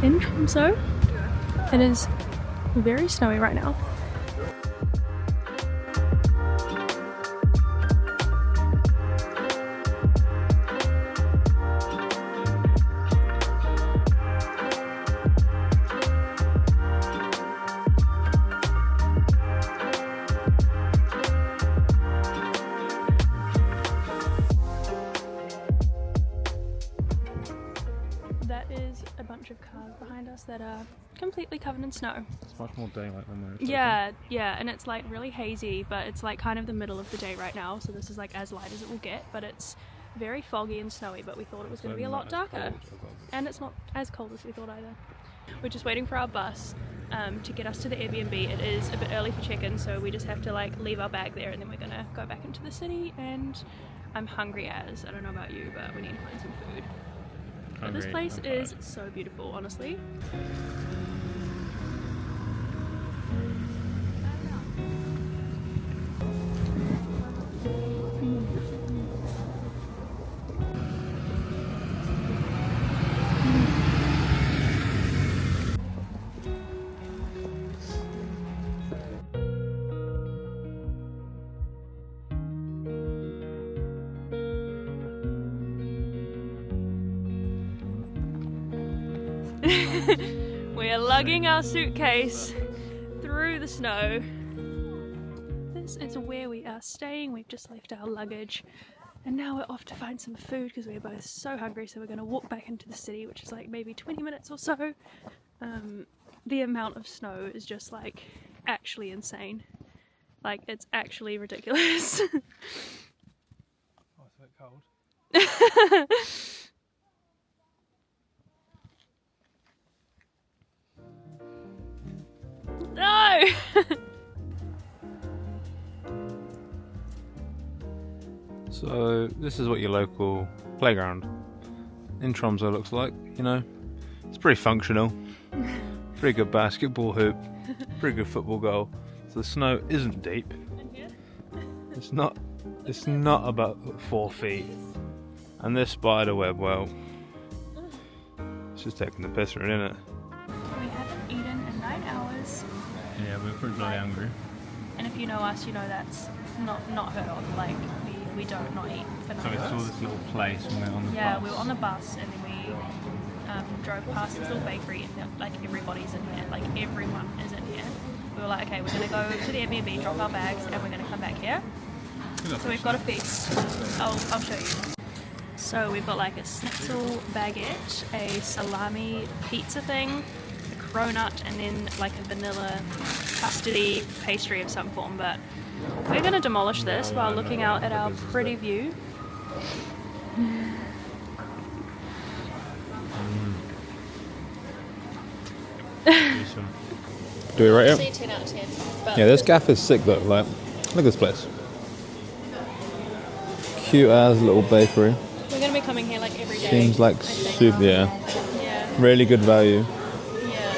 in Tromsø. It is very snowy right now. That is a bunch of cars behind us that are completely covered in snow. It's much more daylight than we're Yeah, and it's like really hazy, but it's like kind of the middle of the day right now, so this is like as light as it will get, but it's very foggy and snowy, but we thought it was going to be a lot darker. And it's not as cold as we thought either. We're just waiting for our bus to get us to the Airbnb. It is a bit early for check-in, so we just have to like leave our bag there and then we're going to go back into the city, and I'm hungry as, I don't know about you, but we need to find some food. But this place is so beautiful, honestly. We're lugging our suitcase through the snow. This is where we are staying. We've just left our luggage and now we're off to find some food because we're both so hungry, so we're going to walk back into the city, which is like maybe 20 minutes or so. The amount of snow is just like actually insane. Like, it's actually ridiculous. Oh, it's a bit cold. No! So this is what your local playground in Tromsø looks like, you know. It's pretty functional. Pretty good basketball hoop. Pretty good football goal. So the snow isn't deep. It's not about 4 feet. And this spider web, well, it's just taking the piss in it. We haven't eaten in 9 hours. Yeah, we're pretty bloody hungry. And if you know us, you know that's not heard of. Like, we don't not eat for 9 So we hours. saw this little place when we were on the bus. Yeah, we were on the bus and then we drove past this little bakery and like everybody's in here. Like, everyone is in here. We were like, okay, we're going to go to the Airbnb, drop our bags, and we're going to come back here. So we've got a feast. I'll show you. So we've got like a schnitzel baguette, a salami pizza thing, a cronut, and then like a vanilla custardy pastry of some form. But we're going to demolish this while looking out at our pretty view. Do we rate it? Say 10 out of 10. But Yeah, this gaff is sick though. Like, look at this place. Cute as little bakery. we're going to be coming here like every day. Seems like I think. super, yeah. Yeah. Really good value. Yeah.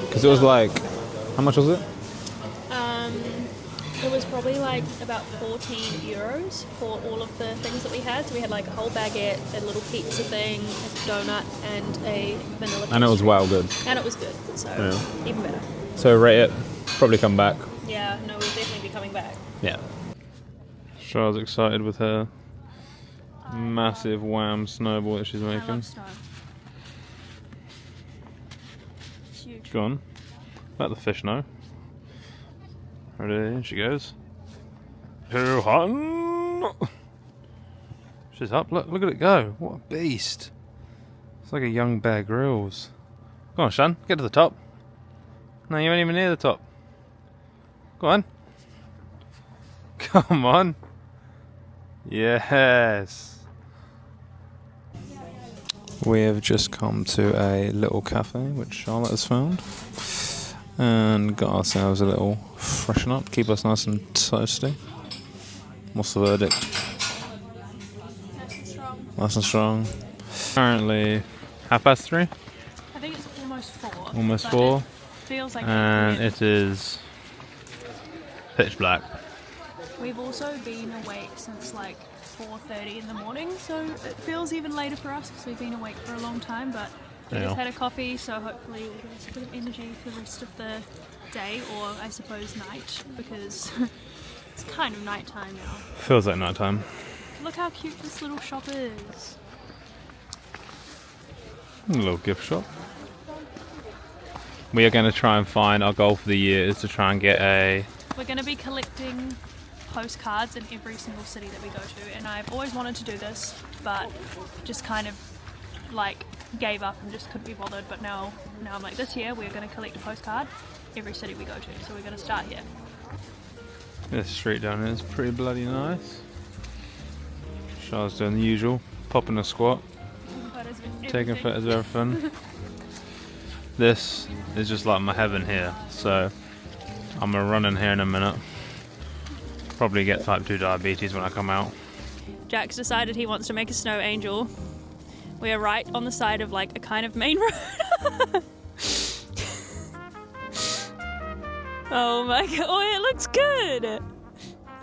Because it was like, how much was it? It was probably like about 14 euros for all of the things that we had. So we had like a whole baguette, a little pizza thing, a donut, and a vanilla pastry. And it was well good. And it was good, so Yeah. even better. So rate it. Probably come back. Yeah, no, we'll definitely be coming back. Yeah. Char's excited with her massive wham snowball that she's I making. love snow. It's huge. Go on. Let the fish know. Ready? In she goes. She's up. Look at it go. What a beast. It's like a young Bear Grylls. Go on, Shan. Get to the top. No, you ain't even near the top. Go on. Come on. Yes. We have just come to a little cafe which Charlotte has found and got ourselves a little freshen up, keep us nice and toasty. What's the verdict? Nice and strong. Apparently 3:30. I think it's almost 4. Almost but 4. It feels like And 8 p.m. it is pitch black. We've also been awake since like 4:30 in the morning, so it feels even later for us because we've been awake for a long time, but We just had a coffee, so hopefully we'll give us a bit of energy for the rest of the day, or I suppose night, because it's kind of nighttime now. Feels like nighttime. Look how cute this little shop is. A little gift shop. We are going to try and find, our goal for the year is to try and get We're going to be collecting postcards in every single city that we go to, and I've always wanted to do this, but just kind of like gave up and just couldn't be bothered. But now I'm like, this year we're going to collect a postcard every city we go to, so we're going to start here. This street down here is pretty bloody nice. Char's doing the usual, popping a squat, taking photos of everything. This is just like my heaven here, so I'm gonna run in here in a minute. Probably get type 2 diabetes when I come out. Jack's decided he wants to make a snow angel. We are right on the side of like a kind of main road. Oh my god, oh it looks good!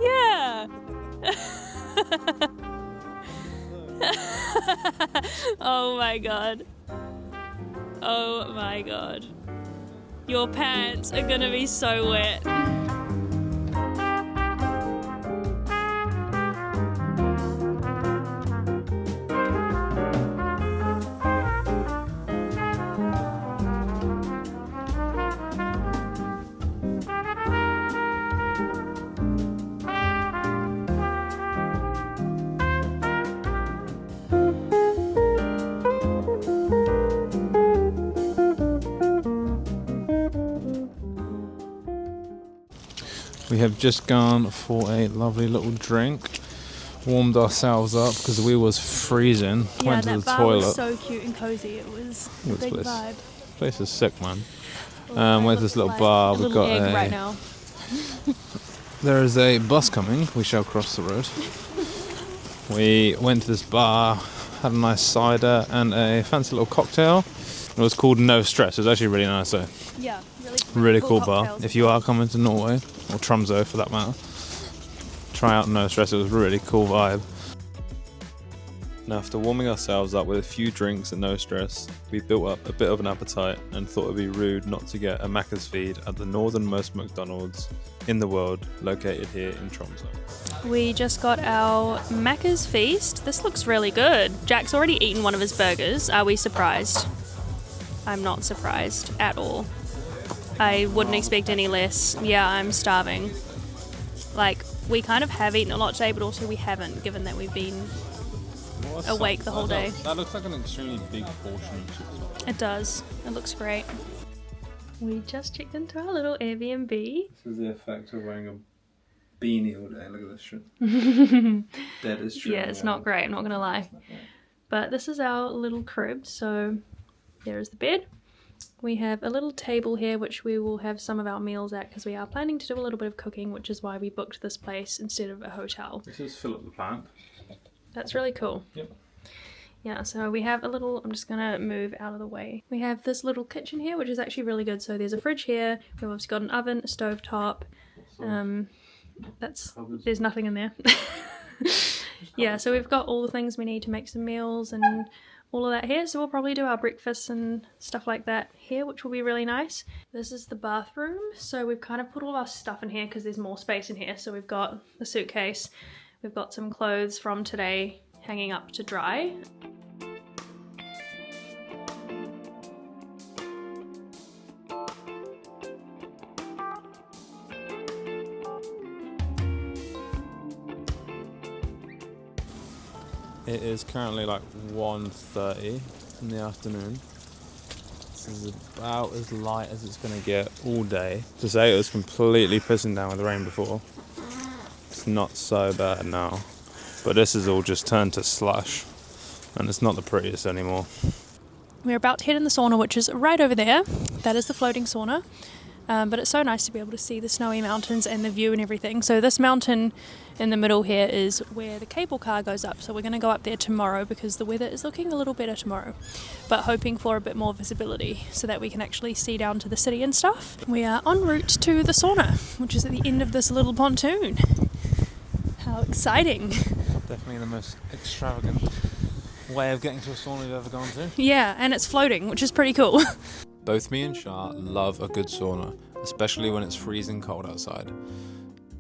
Yeah! Oh my god. Oh my god. Your pants are gonna be so wet. We have just gone for a lovely little drink, warmed ourselves up because we was freezing, Yeah, went to that the bar toilet. was so cute and cozy. It was a This big place. vibe. This place is sick, man. I Went to look this little like bar, a we've little got egg a... right now. There is a bus coming, we shall cross the road. We went to this bar, had a nice cider and a fancy little cocktail. It was called No Stress, it was actually really nice though. Yeah, Really cool bar. cocktails. If you are coming to Norway, or Tromsø for that matter, try out No Stress, it was a really cool vibe. Now after warming ourselves up with a few drinks and No Stress, we built up a bit of an appetite and thought it would be rude not to get a Macca's feed at the northernmost McDonald's in the world, located here in Tromsø. We just got our Macca's feast. This looks really good. Jack's already eaten one of his burgers. Are we surprised? I'm not surprised at all. I wouldn't expect any less. Yeah, I'm starving. Like, we kind of have eaten a lot today, but also we haven't, given that we've been awake the whole day. That looks like an extremely big portion. It does. It looks great. We just checked into our little Airbnb. This is the effect of wearing a beanie all day. Look at this shit. Dead as true. Yeah, it's not great, I'm not gonna lie. But this is our little crib, so there is the bed. We have a little table here which we will have some of our meals at because we are planning to do a little bit of cooking, which is why we booked this place instead of a hotel. This is Philip the plant. That's really cool. Yep. Yeah, so we have a little, I'm just gonna move out of the way. We have this little kitchen here, which is actually really good. So there's a fridge here, we've obviously got an oven, a stove top. There's nothing in there. Yeah, so we've got all the things we need to make some meals and all of that here. So we'll probably do our breakfast and stuff like that here, which will be really nice. This is the bathroom. So we've kind of put all our stuff in here because there's more space in here. So we've got the suitcase, we've got some clothes from today hanging up to dry. It is currently like 1:30 in the afternoon. This is about as light as it's going to get all day. To say it was completely pissing down with rain before. It's not so bad now. But this is all just turned to slush. And it's not the prettiest anymore. We're about to head in the sauna, which is right over there. That is the floating sauna. But it's so nice to be able to see the snowy mountains and the view and everything. So this mountain in the middle here is where the cable car goes up. So we're going to go up there tomorrow because the weather is looking a little better tomorrow. But hoping for a bit more visibility so that we can actually see down to the city and stuff. We are en route to the sauna, which is at the end of this little pontoon. How exciting. Definitely the most extravagant way of getting to a sauna we've ever gone to. Yeah, and it's floating, which is pretty cool. Both me and Shah love a good sauna, especially when it's freezing cold outside.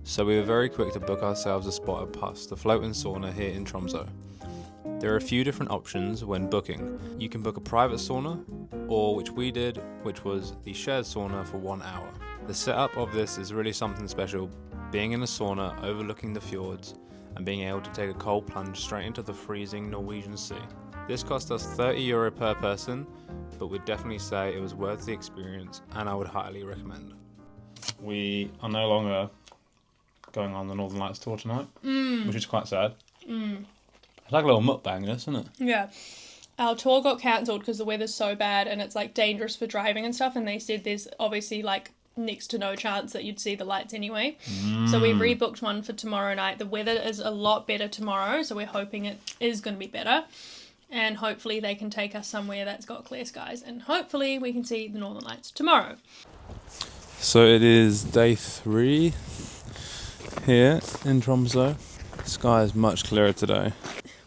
So we were very quick to book ourselves a spot at Puss, the floating sauna here in Tromsø. There are a few different options when booking. You can book a private sauna, or which we did, which was the shared sauna for 1 hour. The setup of this is really something special, being in a sauna overlooking the fjords and being able to take a cold plunge straight into the freezing Norwegian Sea. This cost us €30 per person, but we'd definitely say it was worth the experience and I would highly recommend. We are no longer going on the Northern Lights tour tonight, which is quite sad. It's like a little mukbang, this, isn't it? Yeah. Our tour got cancelled because the weather's so bad and it's like dangerous for driving and stuff, and they said there's obviously like next to no chance that you'd see the lights anyway. So we rebooked one for tomorrow night. The weather is a lot better tomorrow, so we're hoping it is going to be better. And hopefully they can take us somewhere that's got clear skies, and hopefully we can see the Northern Lights tomorrow. So it is day 3 here in Tromsø. The sky is much clearer today.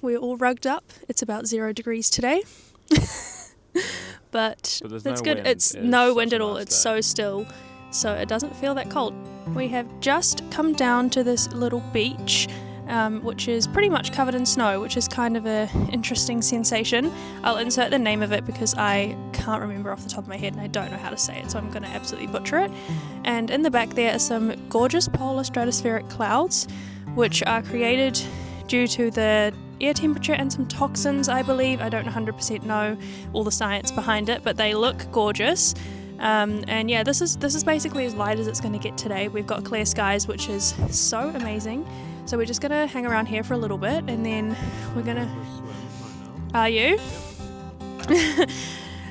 We're all rugged up. It's about 0 degrees today. But there's that's no good. wind. It's It is no such wind a at all. nice It's day. so still, so it doesn't feel that cold. We have just come down to this little beach, which is pretty much covered in snow, which is kind of a interesting sensation. I'll insert the name of it because I can't remember off the top of my head and I don't know how to say it, so I'm going to absolutely butcher it. And in the back there are some gorgeous polar stratospheric clouds, which are created due to the air temperature and some toxins, I believe. I don't 100% know all the science behind it, but they look gorgeous. And yeah, this is basically as light as it's going to get today. We've got clear skies, which is so amazing. So we're just going to hang around here for a little bit, and then we're going to... Are you?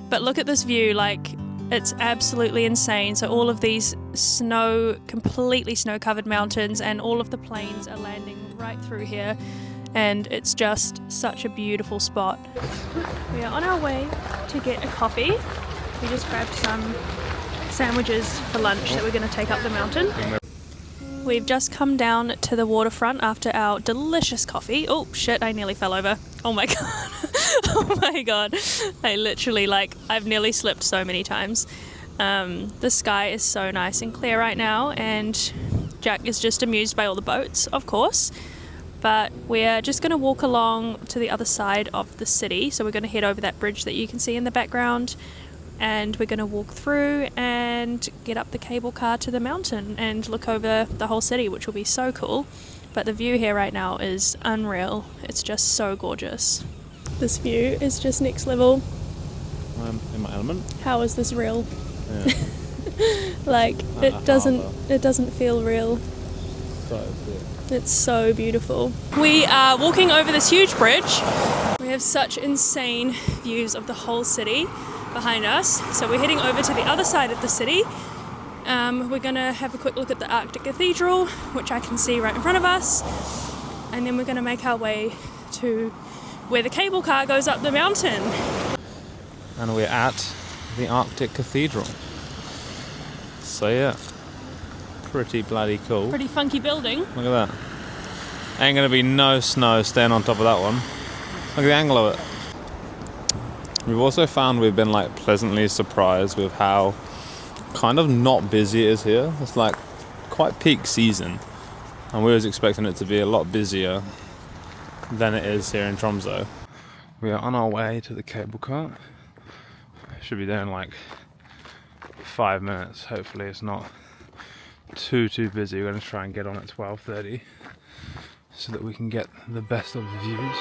But look at this view, like, it's absolutely insane. So all of these completely snow-covered mountains, and all of the planes are landing right through here. And it's just such a beautiful spot. We are on our way to get a coffee. We just grabbed some sandwiches for lunch that we're going to take up the mountain. We've just come down to the waterfront after our delicious coffee. Oh shit, I nearly fell over. Oh my god. Oh my god. I literally, I've nearly slipped so many times. The sky is so nice and clear right now, and Jack is just amused by all the boats, of course. But we're just going to walk along to the other side of the city. So we're going to head over that bridge that you can see in the background, and we're going to walk through and get up the cable car to the mountain and look over the whole city, which will be so cool. But the view here right now is unreal. It's just so gorgeous. This view is just next level. I'm in my element. How is this real? Yeah. It doesn't feel real. It's so beautiful. We are walking over this huge bridge. We have such insane views of the whole city behind us. So we're heading over to the other side of the city. We're gonna have a quick look at the Arctic Cathedral, which I can see right in front of us. And then we're gonna make our way to where the cable car goes up the mountain. And we're at the Arctic Cathedral. So yeah, pretty bloody cool. Pretty funky building. Look at that. Ain't gonna be no snow staying on top of that one. Look at the angle of it. We've also found we've been pleasantly surprised with how kind of not busy it is here. It's quite peak season, and we was expecting it to be a lot busier than it is here in Tromsø. We are on our way to the cable car. Should be there in 5 minutes. Hopefully it's not too busy. We're going to try and get on at 12:30 so that we can get the best of the views.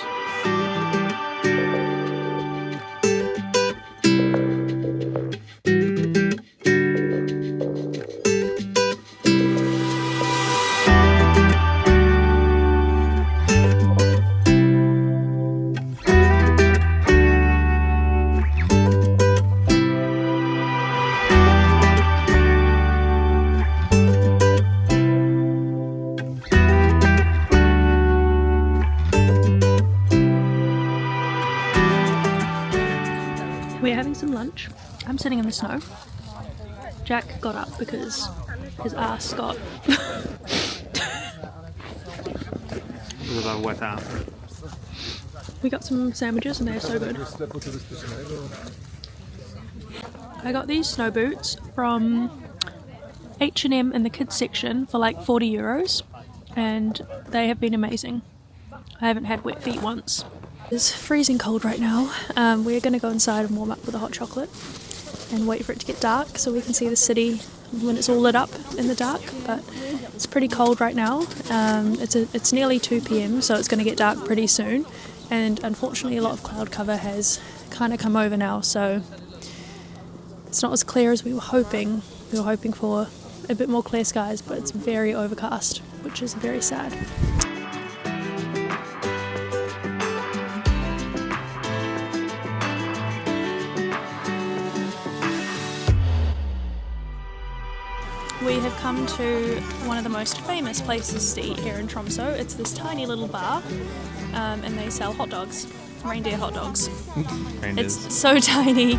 We're having some lunch. I'm sitting in the snow. Jack got up because his ass got... Because I wet out. We got some sandwiches and they're so good. I got these snow boots from H&M in the kids section for like 40 euros and they have been amazing. I haven't had wet feet once. It's freezing cold right now. We're going to go inside and warm up with a hot chocolate and wait for it to get dark so we can see the city when it's all lit up in the dark, but it's pretty cold right now. It's nearly 2 p.m, so it's going to get dark pretty soon, and unfortunately a lot of cloud cover has kind of come over now, so it's not as clear as we were hoping. We were hoping for a bit more clear skies, but it's very overcast, which is very sad. We have come to one of the most famous places to eat here in Tromsø. It's this tiny little bar, and they sell hot dogs, reindeer hot dogs. Reindeers. It's so tiny,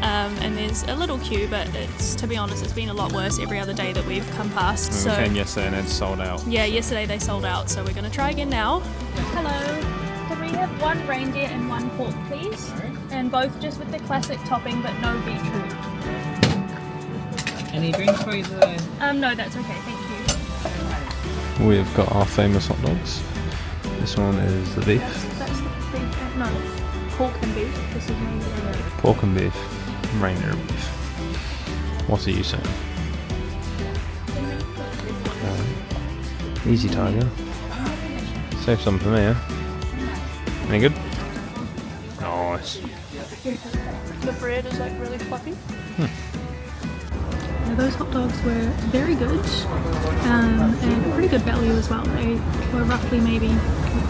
and there's a little queue, but to be honest, it's been a lot worse every other day that we've come past. We came yesterday and it's sold out. Yeah, yesterday they sold out, so we're going to try again now. Hello, can we have one reindeer and one pork, please? And both just with the classic topping, but no beetroot. Any drinks for you today? No, that's okay, thank you. We've got our famous hot dogs. This one is the beef. That's the beef, no, pork and beef. This is reindeer and beef. Pork and beef. Reindeer beef. What are you saying? Easy tiger. Save some for me, yeah? Any good? Nice. The bread is like really fluffy. Yeah, those hot dogs were very good and pretty good value as well. They were roughly maybe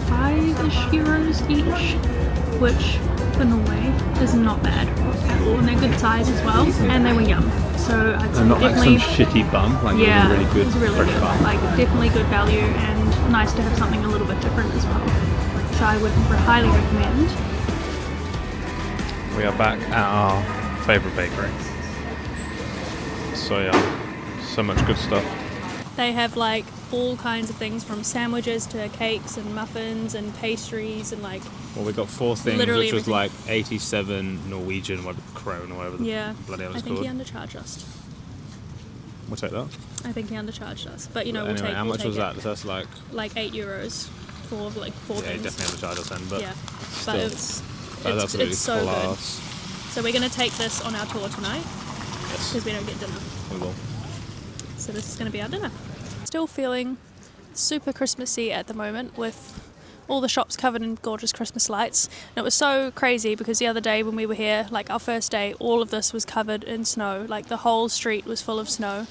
5-ish euros each, which for Norway is not bad at all, and they're good size as well, and they were yum. So I'd say And not like definitely some shitty bun, like yeah, really good it's really fresh good. bun. Like definitely good value and nice to have something a little bit different as well. So I would highly recommend. We are back at our favourite bakery. So yeah, so much good stuff. They have like all kinds of things from sandwiches to cakes and muffins and pastries and like Well, we got 4 things, literally which was everything. like 87 Norwegian krone or whatever the yeah. bloody hell I it's think called. he undercharged us. We'll take that. I think he undercharged us, but you know But anyway, how we'll much take was it. that? So that's like, Like €8 for like 4 yeah, he things. definitely undercharged us then, but Yeah, still, but that's it's absolutely so full good. ass. So we're gonna take this on our tour tonight Yes, because we don't get dinner. we will. So this is going to be our dinner. Still feeling super Christmassy at the moment with all the shops covered in gorgeous Christmas lights. And it was so crazy because the other day when we were here, like our first day, all of this was covered in snow. Like the whole street was full of snow.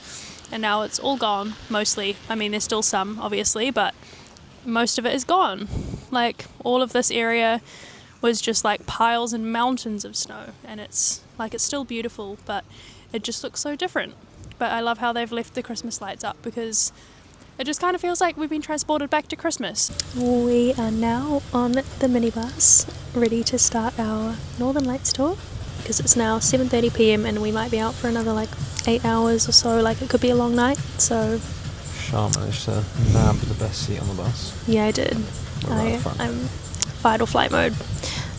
And now it's all gone, mostly. I mean, there's still some, obviously, but most of it is gone. Like all of this area was just like piles and mountains of snow. And it's still beautiful, but it just looks so different. But I love how they've left the Christmas lights up because it just kind of feels like we've been transported back to Christmas. We are now on the minibus, ready to start our Northern Lights tour because it's now 7:30 p.m. and we might be out for another like 8 hours or so. Like it could be a long night. So Shah managed to nab the best seat on the bus. yeah, I did. Right front. I'm fight or flight mode.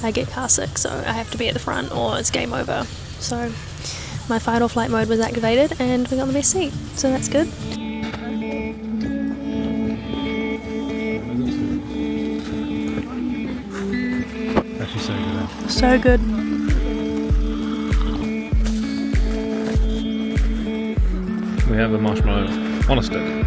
I get car sick, so I have to be at the front or it's game over. So my fight or flight mode was activated and we got the best seat, so that's good. Actually so good. So good. We have a marshmallow on a stick.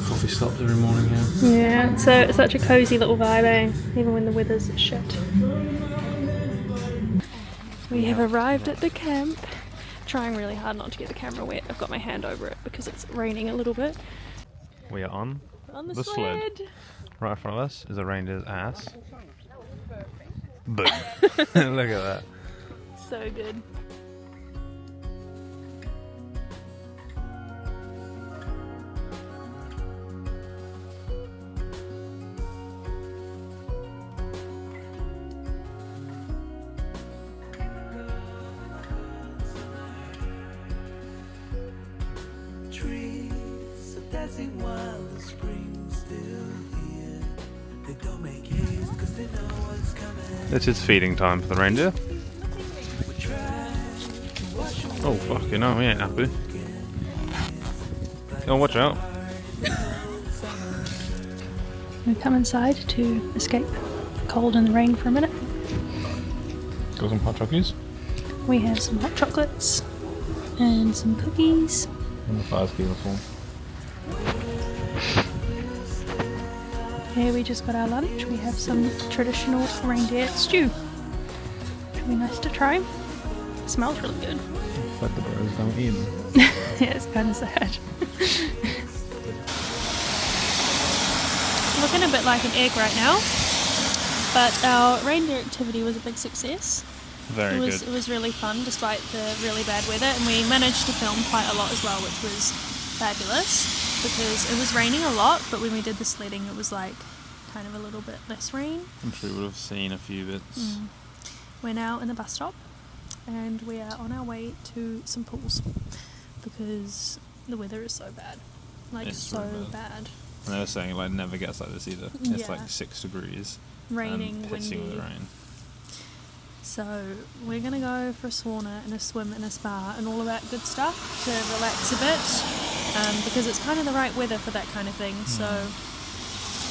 Coffee stops every morning here. Yeah, it's such a cosy little vibe, eh? Even when the weather's shit. We have arrived at the camp. Trying really hard not to get the camera wet. I've got my hand over it because it's raining a little bit. We are on The sled. Right in front of us is a reindeer's ass. Boom. Look at that. So good. This is feeding time for the reindeer. Oh fucking hell, he ain't happy. Oh, watch out. We come inside to escape the cold and the rain for a minute. Got some hot chocolates. We have some hot chocolates and some cookies. And the fire's keeping us warm. Here we just got our lunch. We have some traditional reindeer stew. Should be nice to try. It smells really good. But the birds don't eat them. Yeah, it's kind of sad. Looking a bit like an egg right now, but our reindeer activity was a big success. Very good. It was really fun despite the really bad weather, and we managed to film quite a lot as well, which was fabulous because it was raining a lot, but when we did the sledding it was like kind of a little bit less rain. I'm sure we would have seen a few bits. We're now in the bus stop and we are on our way to some pools because the weather is so bad. Like, it's so really bad. And they were saying it like never gets like this either. Yeah. It's like 6 degrees. Raining, and windy. with the rain. So we're gonna go for a sauna and a swim and a spa and all of that good stuff to relax a bit, because it's kind of the right weather for that kind of thing. So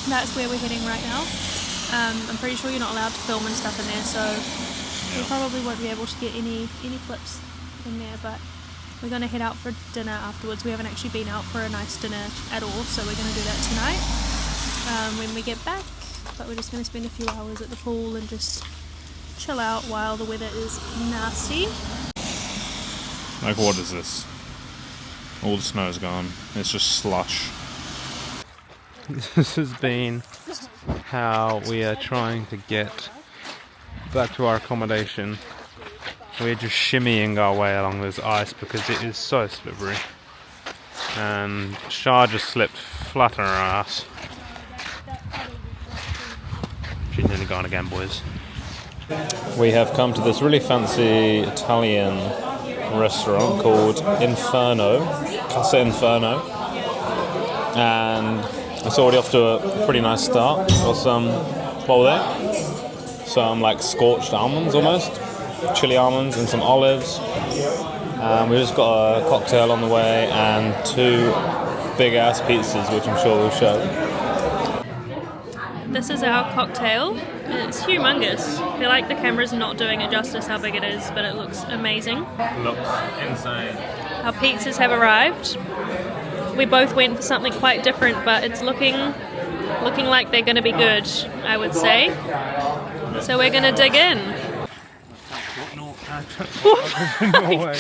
that's where we're heading right now. I'm pretty sure you're not allowed to film and stuff in there, so we probably won't be able to get any clips in there, but we're going to head out for dinner afterwards. We haven't actually been out for a nice dinner at all, so we're going to do that tonight when we get back. But we're just going to spend a few hours at the pool and just chill out while the weather is nasty. Like, what is this? All the snow's gone. It's just slush. This has been how we are trying to get back to our accommodation. We're just shimmying our way along this ice because it is so slippery. And Shah just slipped flat on her ass. She's nearly gone again, boys. We have come to this really fancy Italian restaurant called Inferno, Casa Inferno. And it's already off to a pretty nice start. Got some, what were they? Some like scorched almonds almost. Chili almonds and some olives. We just got a cocktail on the way and 2 big ass pizzas, which I'm sure we'll show. This is our cocktail. It's humongous. I feel like the camera's not doing it justice how big it is, but it looks amazing. Looks insane. Our pizzas have arrived. We both went for something quite different, but it's looking like they're going to be good, I would say. So we're going to dig in. Norway.